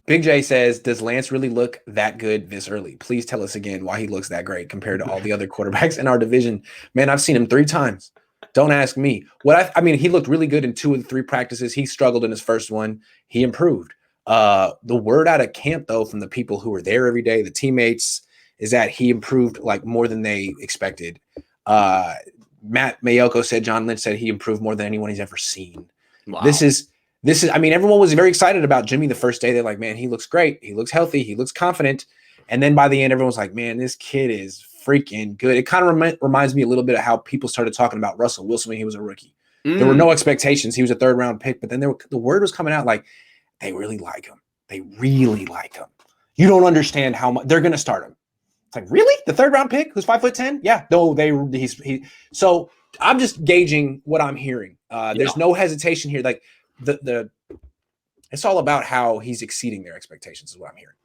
Big J says, does Lance really look that good this early? Please tell us again why he looks that great compared to all the other quarterbacks in our division. Man, I've seen him 3 times. Don't ask me. I mean, he looked really good in 2 of the 3 practices. He struggled in his first one. He improved. The word out of camp, though, from the people who were there every day, the teammates, is that he improved like more than they expected. Matt Mayoko said, John Lynch said he improved more than anyone he's ever seen. Wow. This is, I mean, everyone was very excited about Jimmy the first day. They're like, man, he looks great. He looks healthy. He looks confident. And then by the end, everyone's like, man, this kid is freaking good. It kind of reminds me a little bit of how people started talking about Russell Wilson when he was a rookie. There were no expectations. He was a 3rd round pick, but then the word was coming out like, they really like him. They really like him. You don't understand how much they're going to start him. It's like, really? The 3rd round pick who's 5'10"? Yeah, no, so I'm just gauging what I'm hearing. There's no hesitation here. Like it's all about how he's exceeding their expectations is what I'm hearing.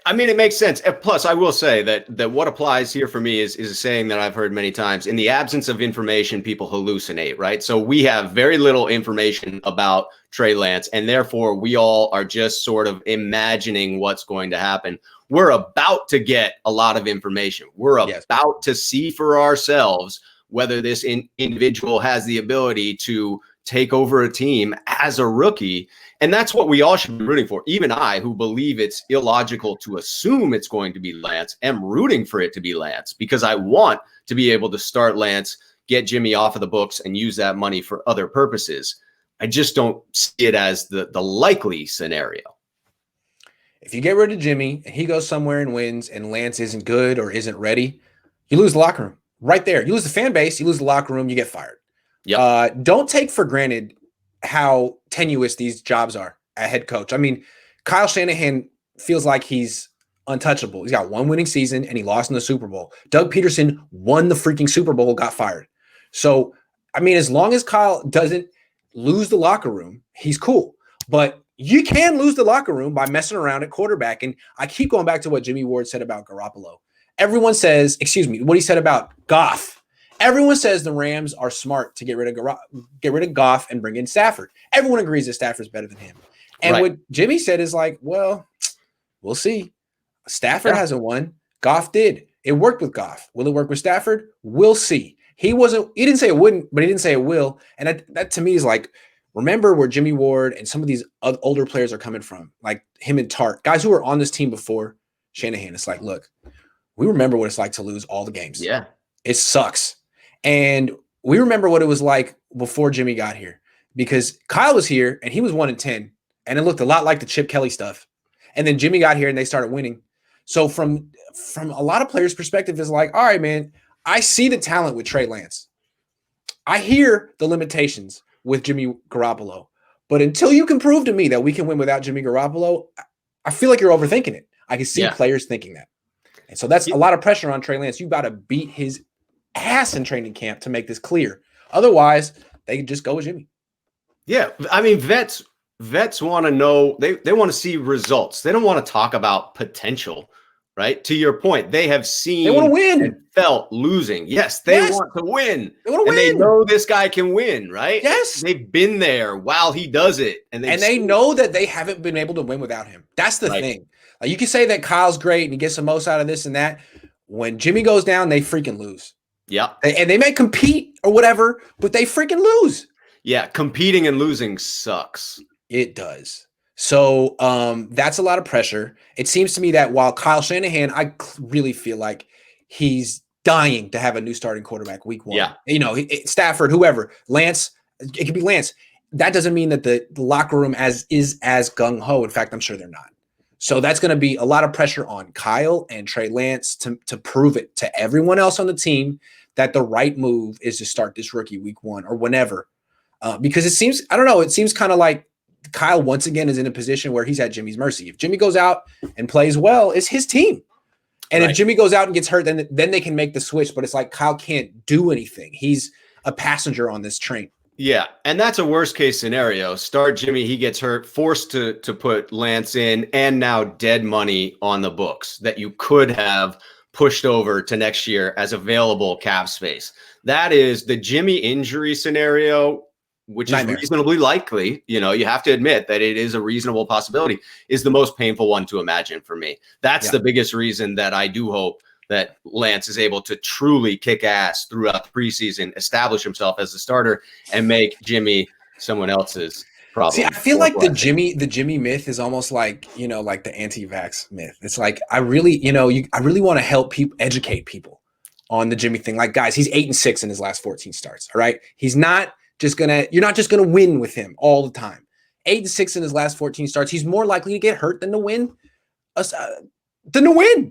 I mean, it makes sense. Plus, I will say that what applies here for me is a saying that I've heard many times. In the absence of information, people hallucinate, right? So we have very little information about Trey Lance, and therefore we all are just sort of imagining what's going to happen. We're about to get a lot of information. We're about to see for ourselves whether this individual has the ability to take over a team as a rookie. And that's what we all should be rooting for. Even I, who believe it's illogical to assume it's going to be Lance, am rooting for it to be Lance because I want to be able to start Lance, get Jimmy off of the books, and use that money for other purposes. I just don't see it as the likely scenario. If you get rid of Jimmy and he goes somewhere and wins and Lance isn't good or isn't ready, you lose the locker room right there. You lose the fan base, you lose the locker room, you get fired. Yep. Don't take for granted how tenuous these jobs are at head coach. I mean, Kyle Shanahan feels like he's untouchable. He's got 1 winning season and he lost in the Super Bowl. Doug Peterson won the freaking Super Bowl, got fired. So, I mean, as long as Kyle doesn't lose the locker room, he's cool. But you can lose the locker room by messing around at quarterback. And I keep going back to what Jimmy Ward said about Garoppolo. Everyone says, what he said about Goff. Everyone says the Rams are smart to get rid of Goff and bring in Stafford. Everyone agrees that Stafford's better than him. And what Jimmy said is like, well, we'll see. Stafford hasn't won. Goff did. It worked with Goff. Will it work with Stafford? We'll see. He didn't say it wouldn't, but he didn't say it will. And that to me is like, remember where Jimmy Ward and some of these older players are coming from, like him and Tart, guys who were on this team before Shanahan. It's like, look, we remember what it's like to lose all the games. Yeah. It sucks. And we remember what it was like before Jimmy got here because Kyle was here and he was 1-10 and it looked a lot like the Chip Kelly stuff. And then Jimmy got here and they started winning. So from a lot of players' perspective, it's like, all right, man, I see the talent with Trey Lance. I hear the limitations with Jimmy Garoppolo. But until you can prove to me that we can win without Jimmy Garoppolo, I feel like you're overthinking it. I can see players thinking that. And so that's a lot of pressure on Trey Lance. You got to beat his ass in training camp to make this clear. Otherwise, they can just go with Jimmy. Yeah. I mean, vets want to know, they want to see results. They don't want to talk about potential, right? To your point, they have seen they want to win and felt losing. Yes, they want to win. They want to win. They know this guy can win, right? Yes. They've been there while he does it. And they know that they haven't been able to win without him. That's the thing. Like, you can say that Kyle's great and he gets the most out of this and that. When Jimmy goes down, they freaking lose. Yeah. And they may compete or whatever, but they freaking lose. Yeah. Competing and losing sucks. It does. So that's a lot of pressure. It seems to me that while Kyle Shanahan, I really feel like he's dying to have a new starting quarterback week 1. Yeah. You know, Stafford, whoever, Lance, it could be Lance. That doesn't mean that the locker room is as gung-ho. In fact, I'm sure they're not. So that's going to be a lot of pressure on Kyle and Trey Lance to prove it to everyone else on the team that the right move is to start this rookie week 1 or whenever. Because it seems, I don't know, it seems kind of like Kyle once again is in a position where he's at Jimmy's mercy. If Jimmy goes out and plays well, it's his team. And if Jimmy goes out and gets hurt, then they can make the switch. But it's like Kyle can't do anything. He's a passenger on this train. Yeah, and that's a worst case scenario. Start Jimmy, he gets hurt, forced to put Lance in, and now dead money on the books that you could have pushed over to next year as available cap space. That is the Jimmy injury scenario. which Nightmare. is reasonably likely, you know, you have to admit that it is a reasonable possibility, is the most painful one to imagine for me. That's the biggest reason that I do hope that Lance is able to truly kick ass throughout the preseason, establish himself as the starter, and make Jimmy someone else's problem. See, I feel like the Jimmy myth is almost like, you know, like the anti-vax myth. It's like, I really want to help people, educate people on the Jimmy thing. Like, guys, he's 8-6 in his last 14 starts. All right. You're not just gonna win with him all the time. 8-6 in his last 14 starts. He's more likely to get hurt than to win.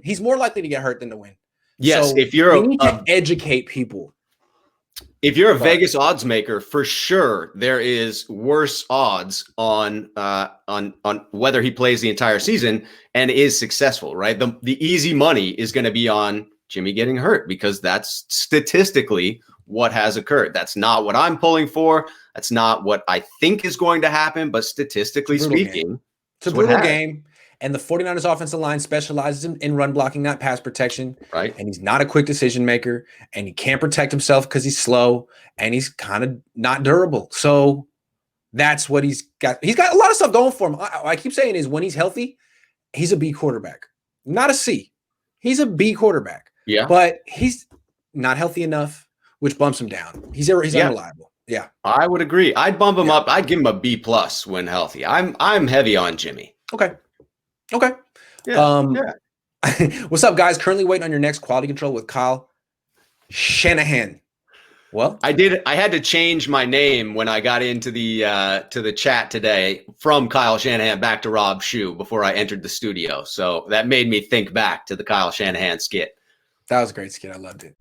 He's more likely to get hurt than to win. Yes, so if you're we need to educate people. If you're a Vegas odds maker, for sure there is worse odds on whether he plays the entire season and is successful, right? The easy money is going to be on Jimmy getting hurt, because that's statistically what has occurred. That's not what I'm pulling for. That's not what I think is going to happen, but statistically speaking, it's a brutal game. And the 49ers offensive line specializes in run blocking, not pass protection. Right. And he's not a quick decision maker, and he can't protect himself because he's slow, and he's kind of not durable. So that's what he's got. He's got a lot of stuff going for him. I keep saying is, when he's healthy, he's a B quarterback, not a C. He's a B quarterback. Yeah. But he's not healthy enough, which bumps him down. He's unreliable. Yeah. I would agree. I'd bump him up. I'd give him a B+ when healthy. I'm heavy on Jimmy. Okay. Yeah. What's up, guys? Currently waiting on your next quality control with Kyle Shanahan. Well, I had to change my name when I got into the chat today, from Kyle Shanahan back to Rob Schuh, before I entered the studio. So that made me think back to the Kyle Shanahan skit. That was a great skit. I loved it.